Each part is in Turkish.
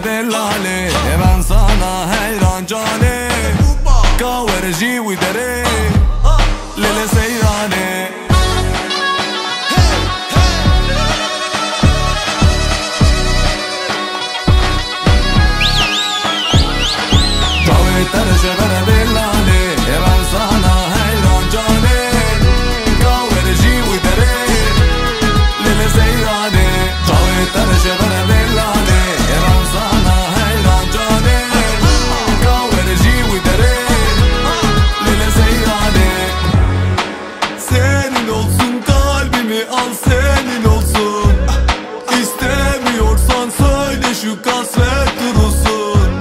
dellale e ben sana hayran cane. Kaverci widere lele seyrane. Terce bere dellale e ben sana hayran cane. Kaverci widere lele seyrane. Terce bere dellale e ben sana hayran cane. Kaverci widere lele seyrane. Senin olsun kalbimi al, senin olsun. İstemiyorsan söyle şu kasvet durulsun.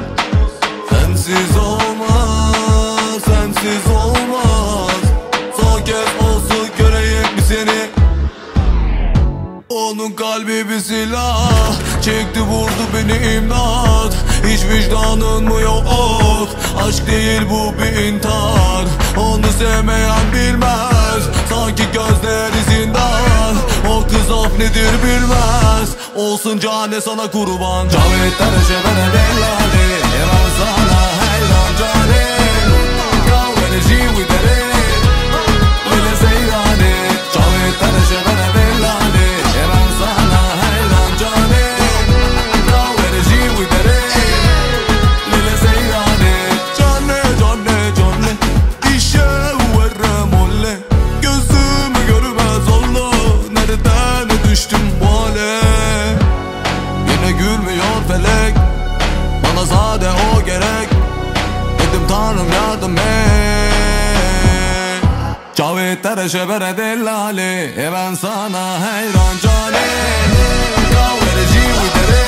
Sensiz olmaz, sensiz olmaz. Son kez olsun göreyim bir seni. Onun kalbi bir silah, çekti vurdu beni imdat. Hiç vicdanın mı yok? Aşk değil bu bir intihar. Onu sevmeyen bilmez, sanki gözleri zindan. O kız af nedir bilmez, olsun cane sana kurban. Cavit terce bere dellale e ben sana hayran cane. Kaverci widere lele seyrane. Cavit terce bere dellale e ben sana hayran cane. Kaverci widere lele seyrane. Cane cane cane işe verre molle. Gözümü görmez oldu, nereden düştüm bu hale. Yine gülmüyor felek, bana sade o gerek. Dedim Tanrım yardım et. Cavit terce bere dellale e ben sana hayran cane. Kaverci widere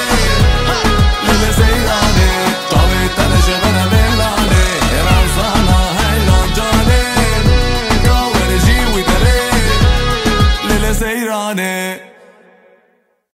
lele seyrane. Cavit terce bere dellale e ben sana hayran cane. Kaverci widere lele seyrane.